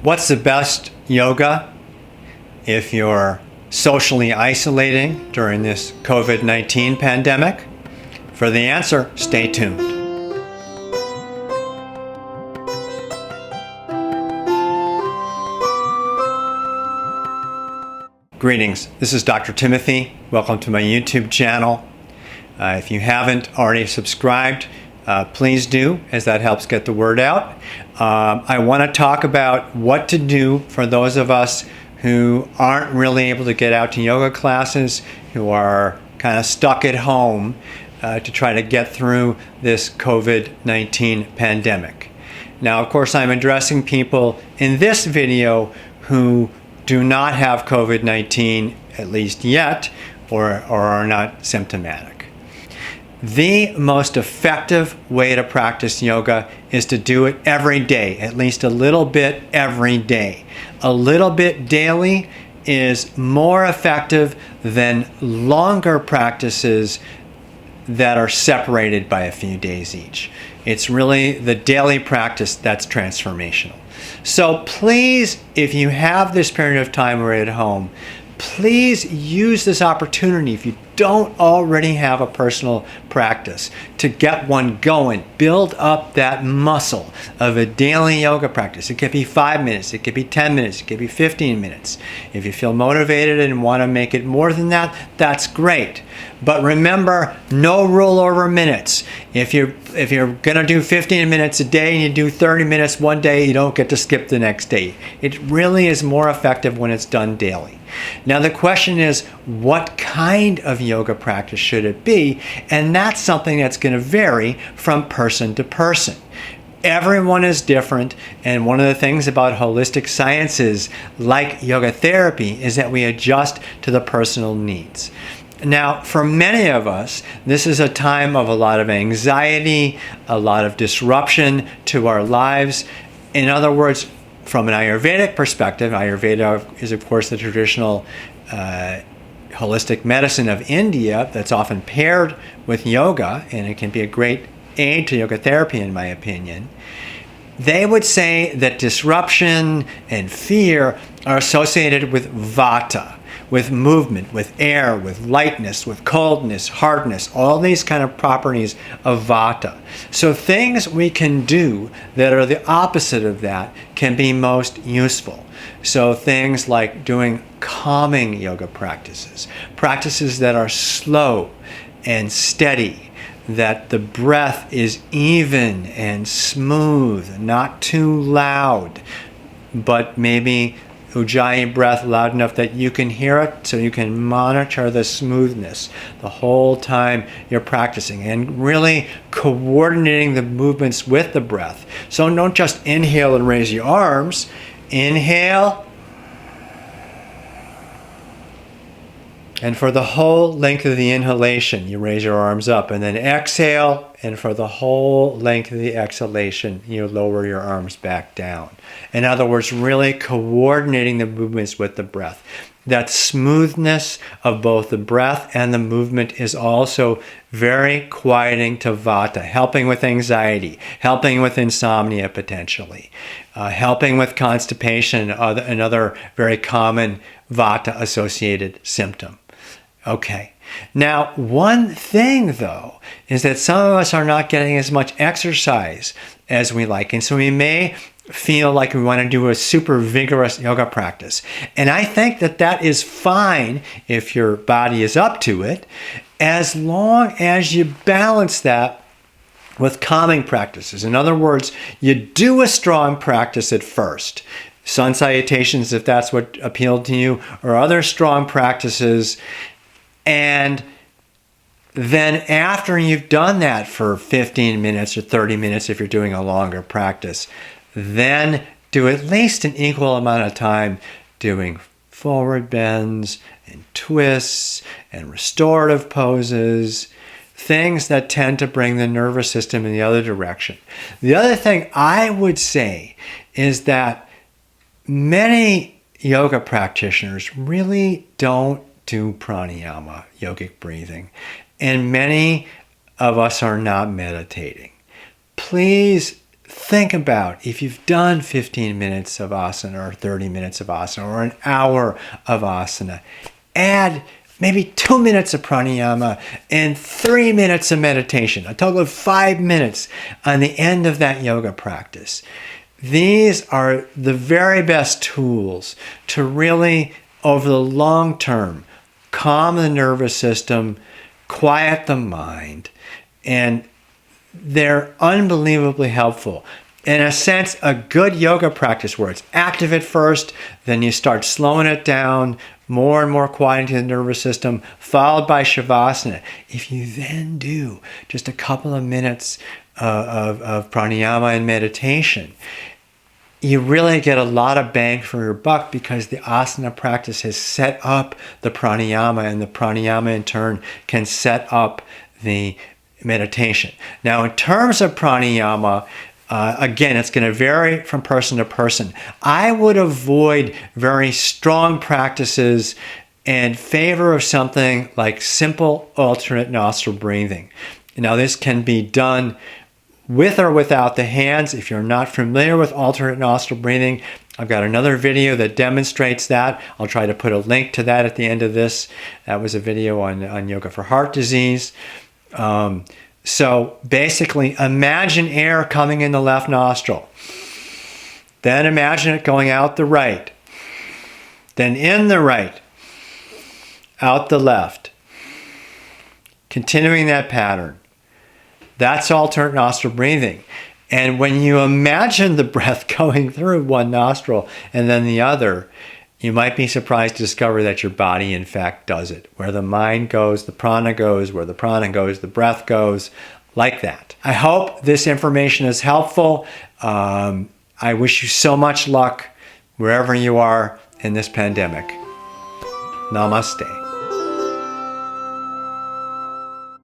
What's the best yoga if you're socially isolating during this COVID-19 pandemic? For the answer, stay tuned. Greetings, this is Dr. Timothy. Welcome to my YouTube channel. If you haven't already subscribed, please do, as that helps get the word out. I want to talk about what to do for those of us who aren't really able to get out to yoga classes, who are kind of stuck at home to try to get through this COVID-19 pandemic. Now, of course, I'm addressing people in this video who do not have COVID-19, at least yet, or are not symptomatic. The most effective way to practice yoga is to do it every day, at least a little bit every day. A little bit daily is more effective than longer practices that are separated by a few days each. It's really the daily practice that's transformational. So please, if you have this period of time right at home, please use this opportunity, if you don't already have a personal practice, to get one going. Build up that muscle of a daily yoga practice. It could be 5 minutes, it could be 10 minutes, it could be 15 minutes. If you feel motivated and want to make it more than that, that's great. But remember, no rule over minutes. If you're going to do 15 minutes a day and you do 30 minutes one day, you don't get to skip the next day. It really is more effective when it's done daily. Now the question is, what kind of yoga practice should it be? And that's something that's going to vary from person to person. Everyone is different, and one of the things about holistic sciences like yoga therapy is that we adjust to the personal needs. Now, for many of us, this is a time of a lot of anxiety, a lot of disruption to our lives. In other words, from an Ayurvedic perspective, Ayurveda is, of course, the traditional holistic medicine of India that's often paired with yoga, and it can be a great aid to yoga therapy, in my opinion. They would say that disruption and fear are associated with vata, with movement, with air, with lightness, with coldness, hardness, all these kind of properties of vata. So things we can do that are the opposite of that can be most useful. So things like doing calming yoga practices, practices that are slow and steady, that the breath is even and smooth, not too loud, but maybe Ujjayi breath loud enough that you can hear it, so you can monitor the smoothness the whole time you're practicing, and really coordinating the movements with the breath. So don't just inhale and raise your arms. Inhale, and for the whole length of the inhalation, you raise your arms up, and then exhale, and for the whole length of the exhalation, you lower your arms back down. In other words, really coordinating the movements with the breath. That smoothness of both the breath and the movement is also very quieting to vata, helping with anxiety, helping with insomnia potentially, helping with constipation, another very common vata-associated symptom. Okay. Now, one thing, though, is that some of us are not getting as much exercise as we like. And so we may feel like we want to do a super vigorous yoga practice. And I think that that is fine if your body is up to it, as long as you balance that with calming practices. In other words, you do a strong practice at first. Sun salutations, if that's what appealed to you, or other strong practices. And then after you've done that for 15 minutes or 30 minutes, if you're doing a longer practice, then do at least an equal amount of time doing forward bends and twists and restorative poses, things that tend to bring the nervous system in the other direction. The other thing I would say is that many yoga practitioners really don't do pranayama, yogic breathing, and many of us are not meditating. Please think about if you've done 15 minutes of asana or 30 minutes of asana or an hour of asana, add maybe 2 minutes of pranayama and 3 minutes of meditation, a total of 5 minutes on the end of that yoga practice. These are the very best tools to really, over the long term, calm the nervous system, quiet the mind, and they're unbelievably helpful. In a sense, a good yoga practice where it's active at first, then you start slowing it down, more and more quieting the nervous system, followed by shavasana. If you then do just a couple of minutes of pranayama and meditation, you really get a lot of bang for your buck because the asana practice has set up the pranayama, and the pranayama in turn can set up the meditation. Now, in terms of pranayama, again, it's going to vary from person to person. I would avoid very strong practices in favor of something like simple alternate nostril breathing. Now, this can be done with or without the hands. If you're not familiar with alternate nostril breathing, I've got another video that demonstrates that. I'll try to put a link to that at the end of this. That was a video on yoga for heart disease. So basically, imagine air coming in the left nostril. Then imagine it going out the right. Then in the right, out the left. Continuing that pattern. That's alternate nostril breathing. And when you imagine the breath going through one nostril and then the other, you might be surprised to discover that your body, in fact, does it. Where the mind goes, the prana goes. Where the prana goes, the breath goes. Like that. I hope this information is helpful. I wish you so much luck wherever you are in this pandemic. Namaste.